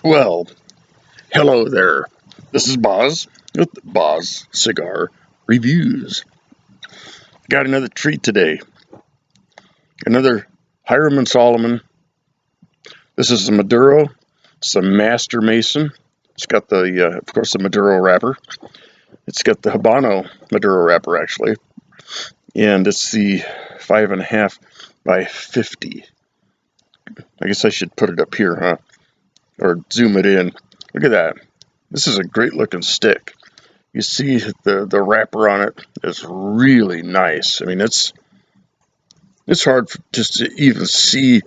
Well, hello there. This is Bozz with Bozz Cigar Reviews. Got another treat today. Another Hiram and Solomon. This is the Maduro. It's a Master Mason. It's got the, of course, the Maduro wrapper. It's got the Habano Maduro wrapper, actually. And it's the 5.5 by 50. I guess I should put it up here, huh? Or zoom it in. Look at that. This is a great looking stick. You see the wrapper on it is really nice. I mean, it's hard just to even see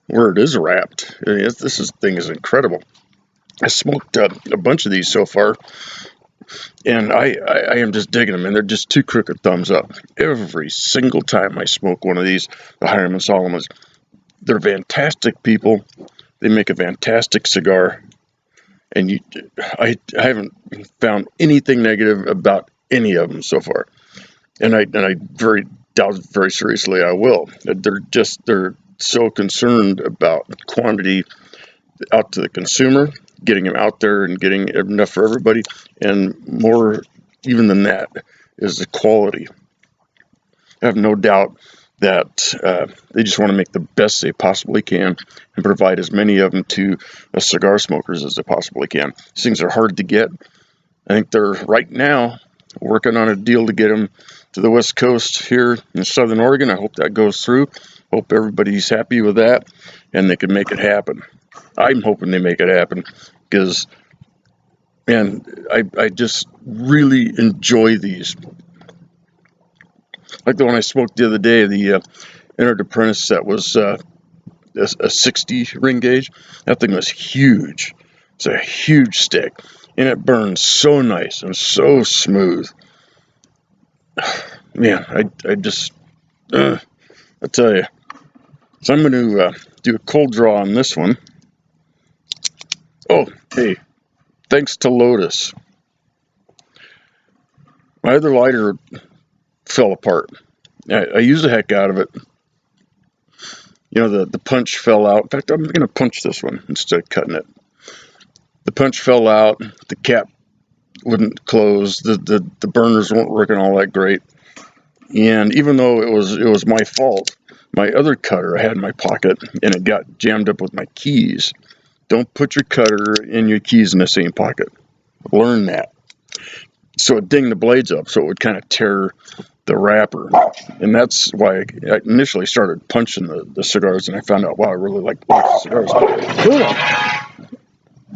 where it is wrapped. I mean, this thing is incredible. I smoked a bunch of these so far, and I am just digging them, and they're just two crooked thumbs up. Every single time I smoke one of these, the Hiram and Solomon's, they're fantastic people. They make a fantastic cigar, and I haven't found anything negative about any of them so far. And I very doubt very seriously I will. They're so concerned about quantity out to the consumer, getting them out there and getting enough for everybody, and more even than that is the quality. I have no doubt that they just want to make the best they possibly can and provide as many of them to the cigar smokers as they possibly can. These things are hard to get. I think they're right now working on a deal to get them to the West Coast here in Southern Oregon. I hope that goes through. Hope everybody's happy with that and they can make it happen. I'm hoping they make it happen because, man, I just really enjoy these. Like the one I smoked the other day, the Entered Apprentice, that was a 60 ring gauge. That thing was huge. It's a huge stick, and it burns so nice and so smooth. Man, I tell you. So I'm going to do a cold draw on this one. Oh, hey, thanks to Lotus. My other lighter fell apart. I used the heck out of it. You know, the punch fell out. In fact, I'm going to punch this one instead of cutting it. The punch fell out. The cap wouldn't close. The burners weren't working all that great. And even though it was my fault, my other cutter I had in my pocket, and it got jammed up with my keys. Don't put your cutter and your keys in the same pocket. Learn that. So it dinged the blades up, so it would kind of tear the wrapper. And that's why I initially started punching the cigars, and I found out, wow, I really like punching cigars.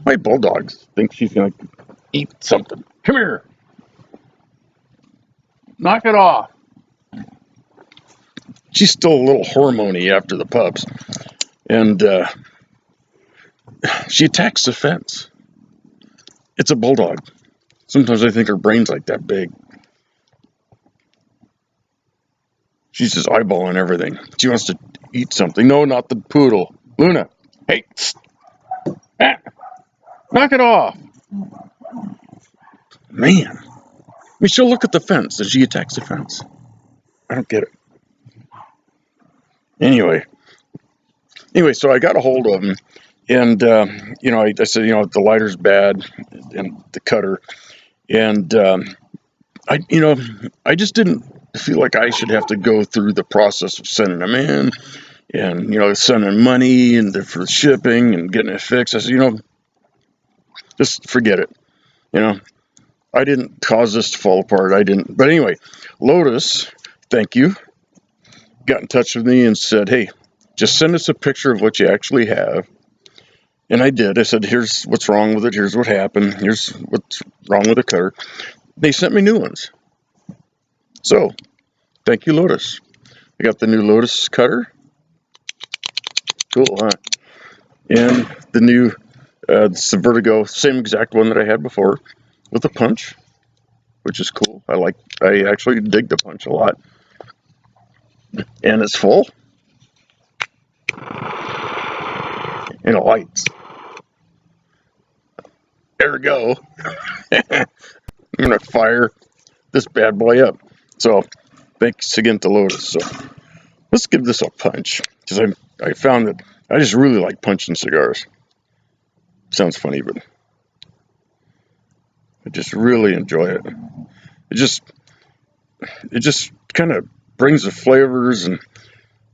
My bulldog thinks she's going to eat something. Come here. Knock it off. She's still a little hormony after the pups. And she attacks the fence. It's a bulldog. Sometimes I think her brain's like that big. She's just eyeballing everything. She wants to eat something. No, not the poodle. Luna, hey. Ah, knock it off. Man. I mean, she'll look at the fence as she attacks the fence. I don't get it. Anyway, so I got a hold of him. And, I said, the lighter's bad and the cutter. And, I just didn't feel like I should have to go through the process of sending them in and, sending money and for shipping and getting it fixed. I said, just forget it. I didn't cause this to fall apart. I didn't. But anyway, Lotus, thank you, got in touch with me and said, hey, just send us a picture of what you actually have. And I did. I said, here's what's wrong with it. Here's what happened. Here's what's wrong with the cutter. They sent me new ones. So, thank you, Lotus. I got the new Lotus cutter. Cool, huh? And the new, it's the Vertigo, same exact one that I had before, with a punch, which is cool. I actually dig the punch a lot. And it's full. And it lights. There we go. I'm going to fire this bad boy up. So, thanks again to Lotus. So, let's give this a punch. Because I found that I just really like punching cigars. Sounds funny, but I just really enjoy it. It just kind of brings the flavors and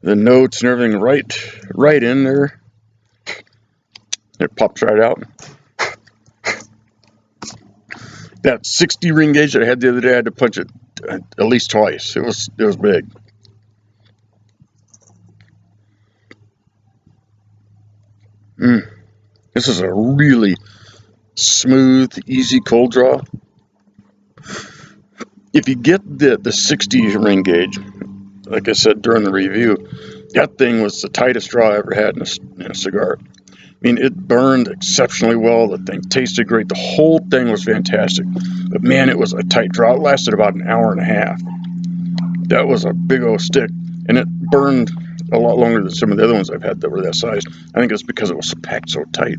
the notes and everything right in there. It pops right out. That 60 ring gauge that I had the other day, I had to punch it at least twice. It was big. This is a really smooth, easy cold draw. If you get the 60 ring gauge, like I said during the review, that thing was the tightest draw I ever had in a cigar. I mean, it burned exceptionally well. The thing tasted great. The whole thing was fantastic. But man, it was a tight draw. It lasted about an hour and a half. That was a big old stick, and it burned a lot longer than some of the other ones I've had that were that size. I think it's because it was packed so tight.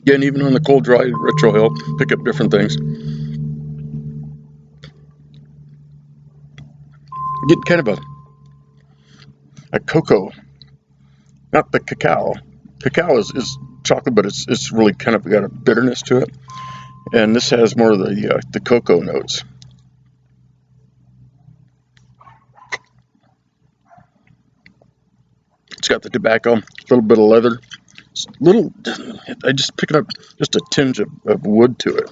Again, even on the cold dry retro hill, pick up different things. Get kind of a cocoa, not the cacao. Cacao is chocolate, but it's really kind of got a bitterness to it. And this has more of the cocoa notes. It's got the tobacco, a little bit of leather. I just pick up just a tinge of wood to it.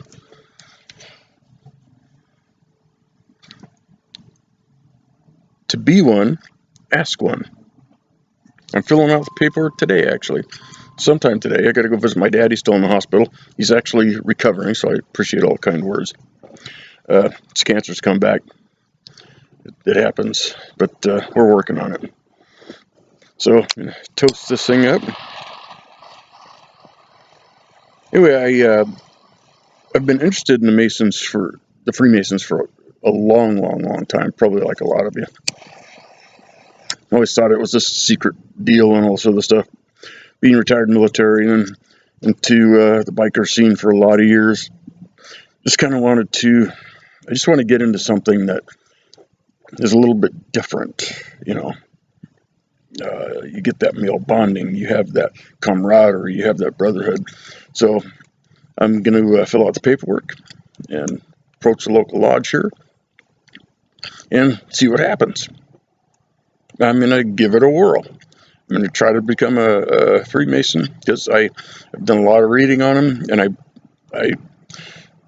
To be one, ask one. I'm filling out the paperwork today, actually. Sometime today. I got to go visit my dad. He's still in the hospital. He's actually recovering, so I appreciate all kind words. His cancer's come back. It happens, but we're working on it. So, toast this thing up. Anyway, I've been interested in the Freemasons for a long time, probably like a lot of you. I always thought it was this secret deal and all this other stuff. Being retired military and into the biker scene for a lot of years, I just want to get into something that is a little bit different, you know. You get that male bonding, you have that camaraderie, you have that brotherhood. So I'm going to fill out the paperwork and approach the local lodge here and see what happens. I'm going to give it a whirl. I'm going to try to become a Freemason because I've done a lot of reading on them, and I'm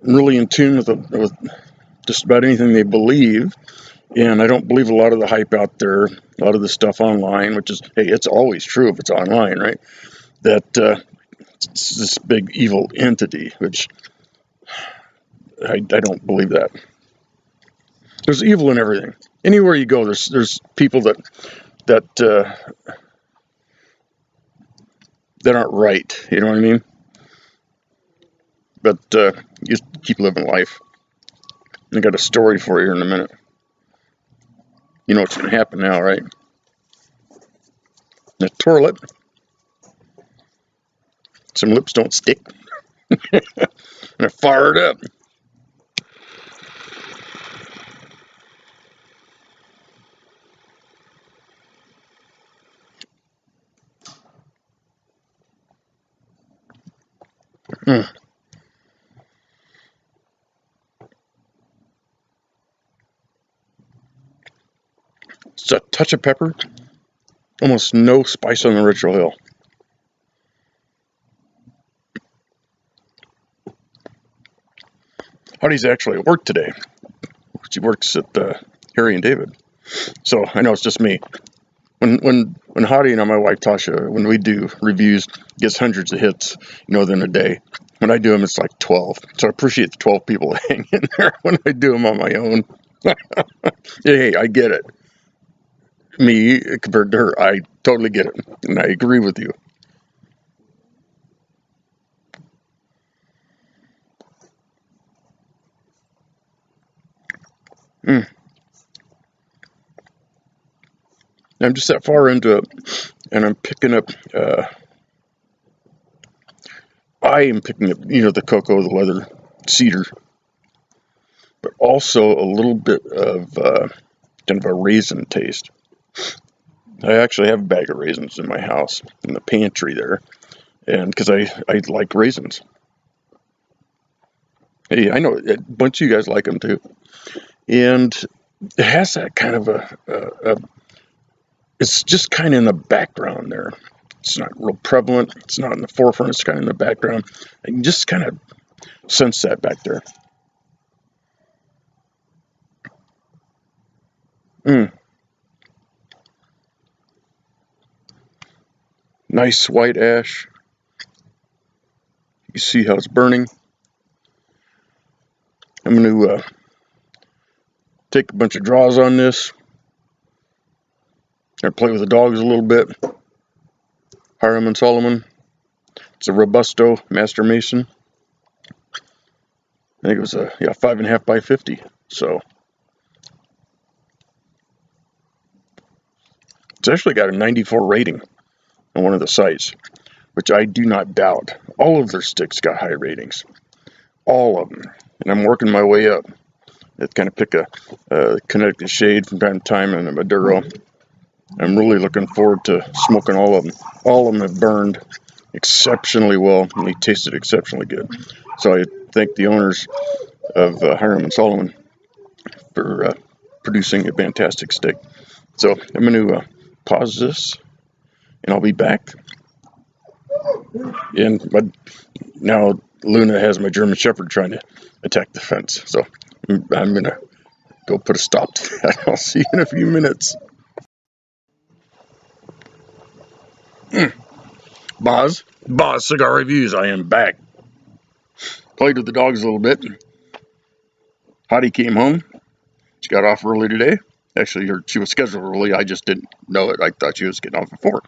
really in tune with just about anything they believe. And I don't believe a lot of the hype out there, a lot of the stuff online, which is, hey, it's always true if it's online, right? That it's this big evil entity, which I don't believe that. There's evil in everything. Anywhere you go, there's people that aren't right. You know what I mean? But you just keep living life. I got a story for you here in a minute. You know what's going to happen now, right? The toilet. Some lips don't stick. And I fire it up. It's a touch of pepper. Almost no spice on the Ritual Hill. Hottie's actually at work today. She works at Harry and David. So I know it's just me. When Hottie and my wife Tasha, when we do reviews, gets hundreds of hits, in a day. When I do them, it's like 12. So I appreciate the 12 people that hang in there when I do them on my own. Hey, I get it. Me compared to her, I totally get it, and I agree with you. I'm just that far into it, and I'm picking up. I am picking up, the cocoa, the leather, cedar, but also a little bit of kind of a raisin taste. I actually have a bag of raisins in my house, in the pantry there, and because I like raisins. Hey, I know a bunch of you guys like them too, and it has that kind of it's just kind of in the background there. It's not real prevalent. It's not in the forefront. It's kind of in the background. I can just kind of sense that back there. Nice white ash. You see how it's burning. I'm going to take a bunch of draws on this. I play with the dogs a little bit. Hiram and Solomon. It's a Robusto Master Mason. I think it was a 5.5 by 50. So it's actually got a 94 rating on one of the sites, which I do not doubt. All of their sticks got high ratings. All of them. And I'm working my way up. I kind of pick a Connecticut Shade from time to time and a Maduro. I'm really looking forward to smoking all of them. All of them have burned exceptionally well, and they tasted exceptionally good. So I thank the owners of Hiram and Solomon for producing a fantastic stick. So I'm going to pause this, and I'll be back. And now Luna has my German Shepherd trying to attack the fence. So I'm going to go put a stop to that. I'll see you in a few minutes. Bozz Cigar Reviews. I am back. Played with the dogs a little bit. Hottie came home. She got off early today. Actually, she was scheduled early. I just didn't know it. I thought she was getting off at 4.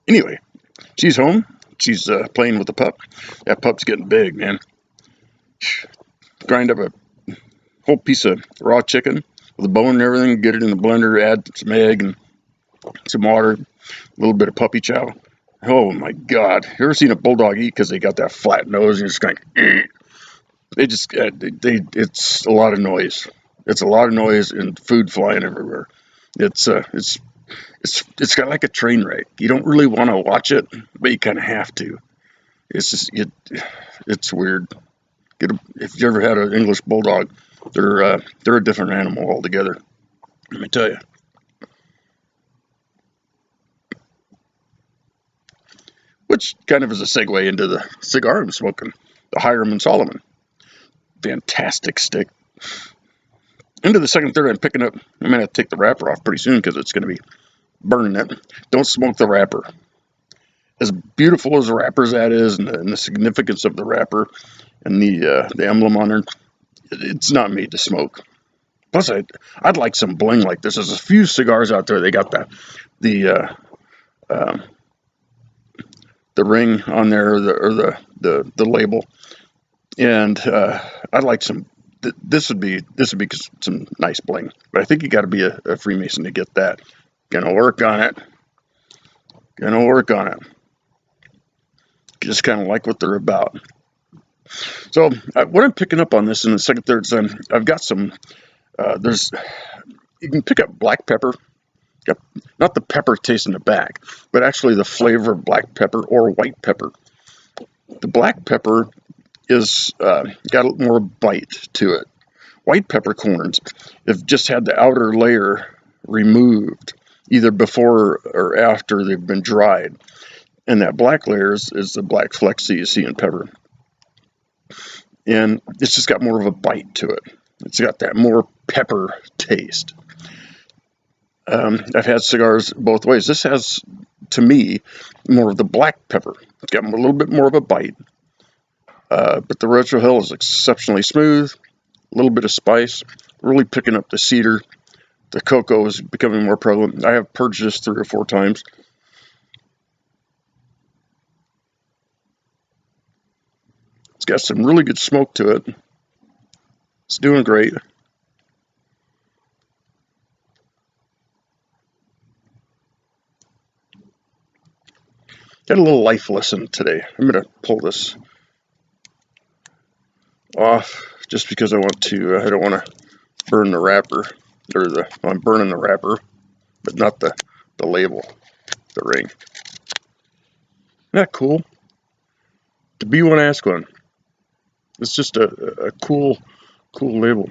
Anyway, she's home. She's playing with the pup. That pup's getting big, man. Grind up a whole piece of raw chicken with a bone and everything. Get it in the blender. Add some egg and some water. A little bit of puppy chow. Oh my God! You ever seen a bulldog eat because they got that flat nose and just kind of? They just it's a lot of noise. It's a lot of noise and food flying everywhere. It's got like a train wreck. You don't really want to watch it, but you kind of have to. It's just it's weird. If you ever had an English bulldog, they're a different animal altogether. Let me tell you. Which kind of is a segue into the cigar I'm smoking, the Hiram and Solomon. Fantastic stick. Into the second third I'm picking up. I'm going to take the wrapper off pretty soon because it's going to be burning it. Don't smoke the wrapper. As beautiful as the wrapper's that is, and the significance of the wrapper and the emblem on it, it's not made to smoke. Plus, I'd like some bling like this. There's a few cigars out there. They got the ring on there, or the label, and I'd like some. This would be some nice bling, but I think you got to be a Freemason to get that. Gonna work on it. Just kind of like what they're about. So what I'm picking up on this in the second third time, I've got some. You can pick up black pepper. Not the pepper taste in the back, but actually the flavor of black pepper or white pepper. The black pepper is got a little more bite to it. White peppercorns have just had the outer layer removed, either before or after they've been dried. And that black layer is the black flecks that you see in pepper. And it's just got more of a bite to it. It's got that more pepper taste. I've had cigars both ways. This has, to me, more of the black pepper. It's got a little bit more of a bite. But the Retro Hill is exceptionally smooth. A little bit of spice. Really picking up the cedar. The cocoa is becoming more prevalent. I have purged this 3 or 4 times. It's got some really good smoke to it. It's doing great. Got a little life lesson today. I'm going to pull this off just because I want to. I don't want to burn the wrapper, I'm burning the wrapper. but not the label, the ring. Isn't that cool? To be one, ask one. It's just a cool label.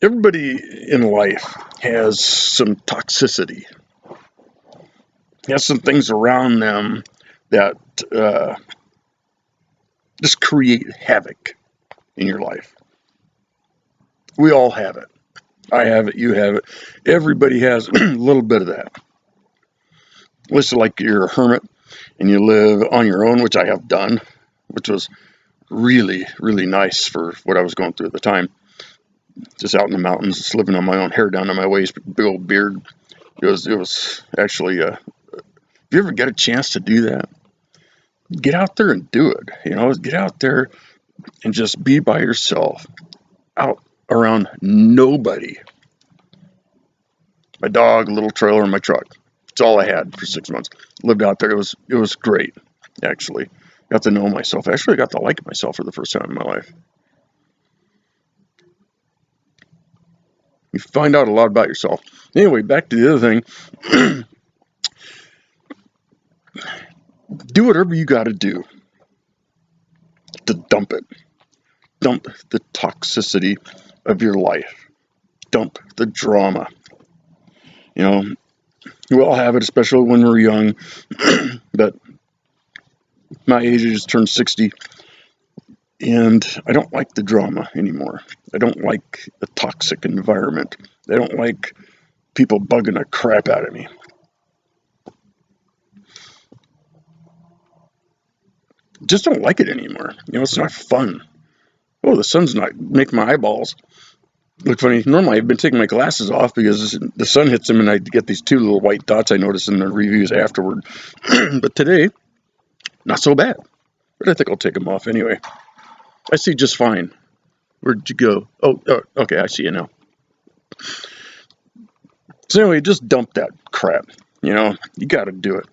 Everybody in life has some toxicity. Has some things around them that just create havoc in your life. We all have it. I have it. You have it. Everybody has a little bit of that. Unless like you're a hermit and you live on your own, which I have done, which was really, really nice for what I was going through at the time. Just out in the mountains, just living on my own, hair down to my waist, big old beard. It was actually, if you ever get a chance to do that, get out there and do it. Get out there and just be by yourself, out around nobody. My dog, a little trailer, and my truck. It's all I had for 6 months. Lived out there. It was great, actually. Got to know myself. Actually, got to like myself for the first time in my life. You find out a lot about yourself. Anyway, back to the other thing. Do whatever you got to do to dump it. Dump the toxicity of your life. Dump the drama. We all have it, especially when we're young. But my age, I just turned 60. And I don't like the drama anymore. I don't like the toxic environment. I don't like people bugging the crap out of me. Just don't like it anymore. It's not fun. Oh, the sun's not making my eyeballs look funny. Normally, I've been taking my glasses off because the sun hits them and I get these two little white dots I notice in the reviews afterward. But today, not so bad. But I think I'll take them off anyway. I see just fine. Where'd you go? Oh, okay, I see you now. So anyway, just dump that crap. You got to do it.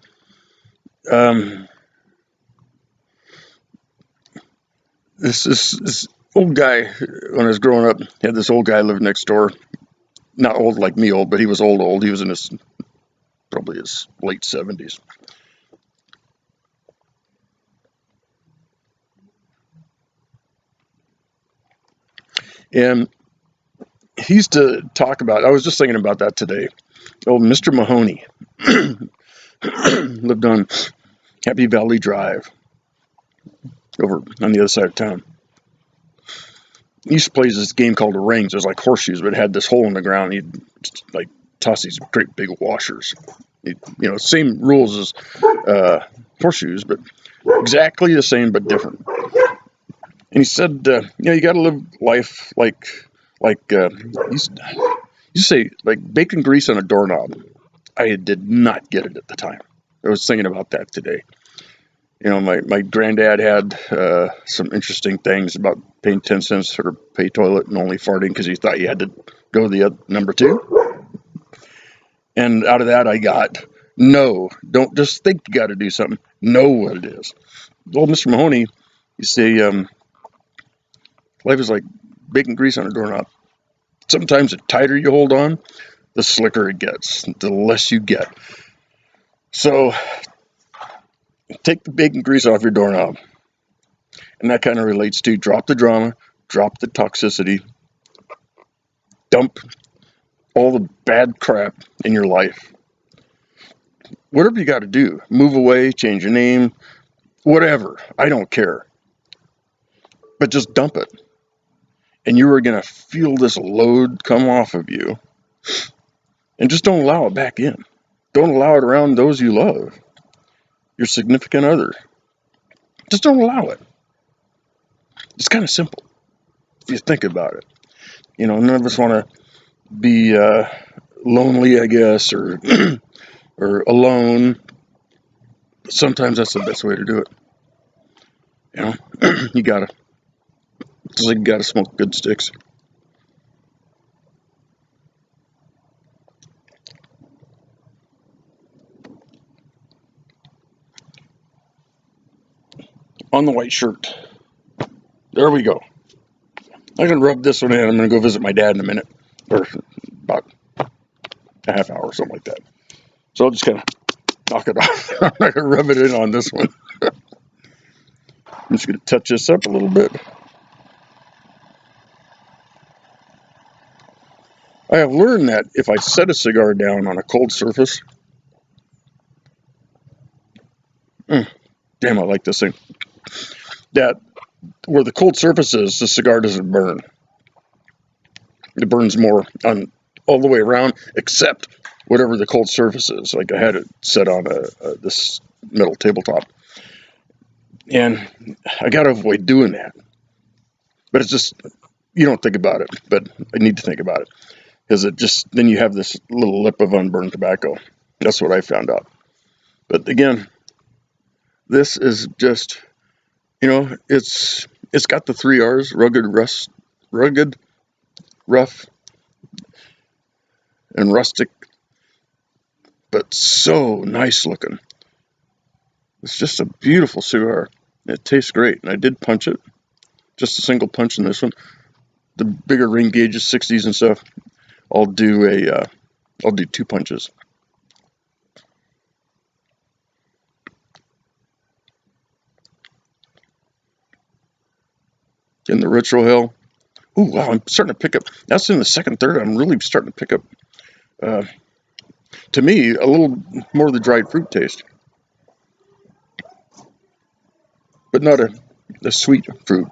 This old guy, when I was growing up, had this old guy live next door. Not old like me old, but he was old. He was in probably his late 70s. And he used to talk about, I was just thinking about that today. Old Mr. Mahoney lived on Happy Valley Drive over on the other side of town. He used to play this game called the rings. It was like horseshoes, but it had this hole in the ground. He'd like toss these great big washers. Same rules as horseshoes, but exactly the same but different. And he said, you got to live life like you used to say, like bacon grease on a doorknob. I did not get it at the time. I was thinking about that today. My granddad had some interesting things about paying 10 cents for a pay toilet and only farting because he thought you had to go to the number 2. And out of that, I got, no, don't just think you got to do something. Know what it is. Old Mr. Mahoney, you say, life is like bacon grease on a doorknob. Sometimes the tighter you hold on, the slicker it gets, the less you get. So take the bacon grease off your doorknob. And that kind of relates to drop the drama, drop the toxicity, dump all the bad crap in your life. Whatever you got to do, move away, change your name, whatever. I don't care. But just dump it. And you are going to feel this load come off of you. And just don't allow it back in. Don't allow it around those you love. Your significant other. Just don't allow it. It's kind of simple if you think about it. None of us want to be lonely, I guess, or or alone. But sometimes that's the best way to do it. You gotta. It's like you gotta smoke good sticks. On the white shirt. There we go. I'm going to rub this one in. I'm going to go visit my dad in a minute. or about a half hour, something like that. So I'll just kind of knock it off. I'm not going to rub it in on this one. I'm just going to touch this up a little bit. I have learned that if I set a cigar down on a cold surface, damn, I like this thing, that where the cold surface is, the cigar doesn't burn. It burns more on all the way around, except whatever the cold surface is. Like I had it set on this metal tabletop, and I got to avoid doing that. But it's just, you don't think about it, but I need to think about it. Because it just, then you have this little lip of unburned tobacco. That's what I found out. But again, this is just, it's got the 3 R's, rugged, rough, and rustic, but so nice looking. It's just a beautiful cigar. It tastes great. And I did punch it. Just a single punch in this one. The bigger ring gauges, 60s and stuff, I'll do 2 punches. In the Retro Hill. Ooh, wow, I'm starting to pick up. That's in the second, third. I'm really starting to pick up, to me, a little more of the dried fruit taste. But not a sweet fruit.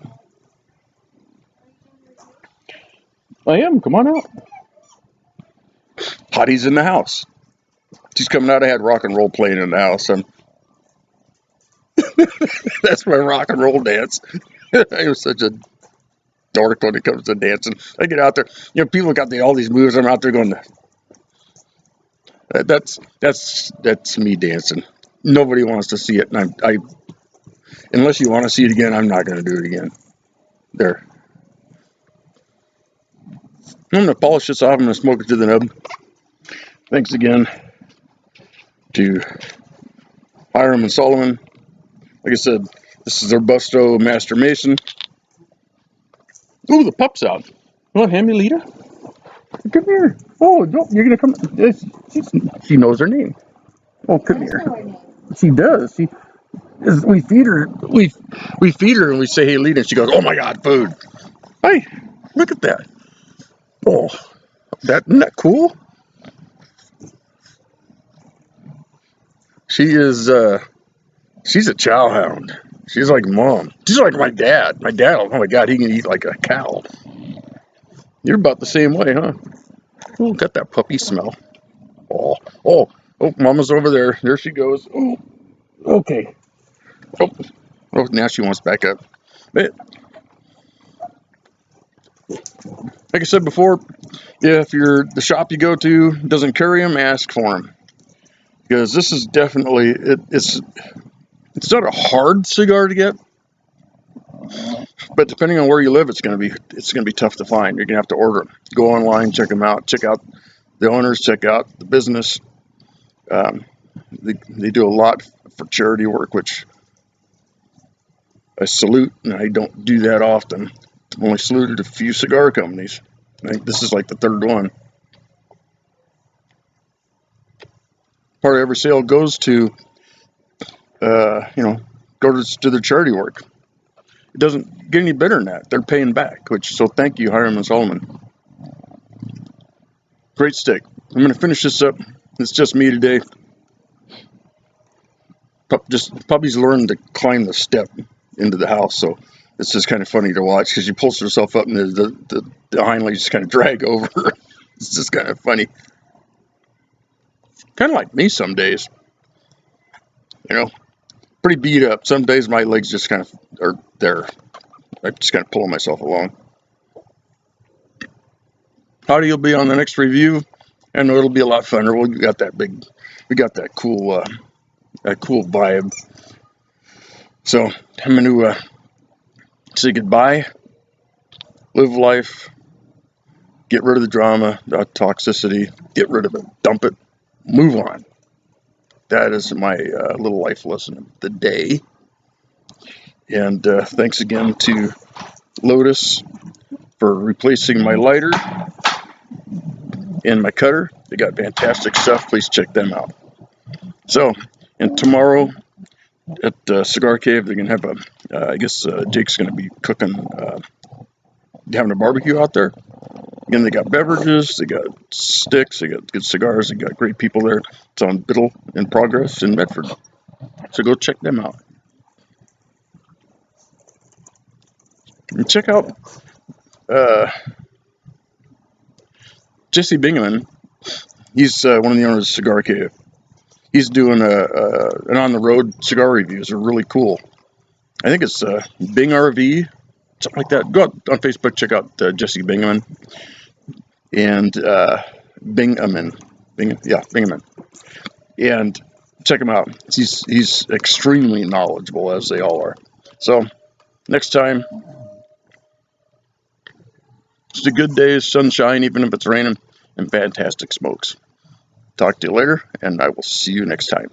I am. Come on out. Hottie's in the house. She's coming out. I had rock and roll playing in the house. That's my rock and roll dance. I was such a dork when it comes to dancing. I get out there. People got all these moves. I'm out there going, that's me dancing. Nobody wants to see it. And I unless you want to see it again, I'm not going to do it again. There. I'm going to polish this off. I'm going to smoke it to the nub. Thanks again to Hiram and Solomon. Like I said, this is their Busto Master Mason. Ooh, the pup's out. You want to hand me Lita? Come here. Oh, you're going to come. She knows her name. Oh, come here. She does. We feed her. We feed her and we say, "Hey, Lita," and she goes, "Oh my God, food!" Hey, look at that. Oh, isn't that cool? She is. She's a chow hound. She's like mom. She's like my dad. My dad. Oh my God, he can eat like a cow. You're about the same way, huh? Oh, got that puppy smell. Oh, Mama's over there. There she goes. Oh, okay. Oh, now she wants back up. But, like I said before, if the shop you go to doesn't carry them, ask for them. Because this is definitely, it's not a hard cigar to get, but depending on where you live, it's gonna be tough to find. You're gonna have to order them. Go online, check them out. Check out the owners. Check out the business. They do a lot for charity work, which I salute, and I don't do that often. I've only saluted a few cigar companies. I think this is like the third one. Part of every sale goes to, go to their charity work. It doesn't get any better than that. They're paying back, so thank you, Hiram and Solomon. Great steak. I'm going to finish this up. It's just me today. Puppy's learned to climb the step into the house, so it's just kind of funny to watch because she pulls herself up and the hind legs just kind of drag over. It's just kind of funny. Kind of like me some days. Pretty beat up. Some days my legs just kind of are there. I'm just kind of pulling myself along. Howdy will be on the next review. I know it'll be a lot funner. We got that cool vibe. So I'm going to say goodbye, live life, get rid of the drama, the toxicity, get rid of it, dump it, move on. That is my little life lesson of the day. And thanks again to Lotus for replacing my lighter. and my cutter. They got fantastic stuff. Please check them out. So, and tomorrow at Cigar Cave, they're gonna have I guess Jake's gonna be cooking, having a barbecue out there. Again, they got beverages, they got sticks, they got good cigars, they got great people there. It's on Biddle in Progress in Medford. So go check them out. And check out Jesse Bingaman. He's one of the owners of Cigar Cave. He's doing an on-the-road cigar reviews. They're really cool. I think it's Bing RV, something like that. Go out on Facebook, check out Jesse Bingaman. And Bingaman. Bingaman. And check him out. He's extremely knowledgeable, as they all are. So, next time, it's a good day, sunshine, even if it's raining, and fantastic smokes. Talk to you later, and I will see you next time.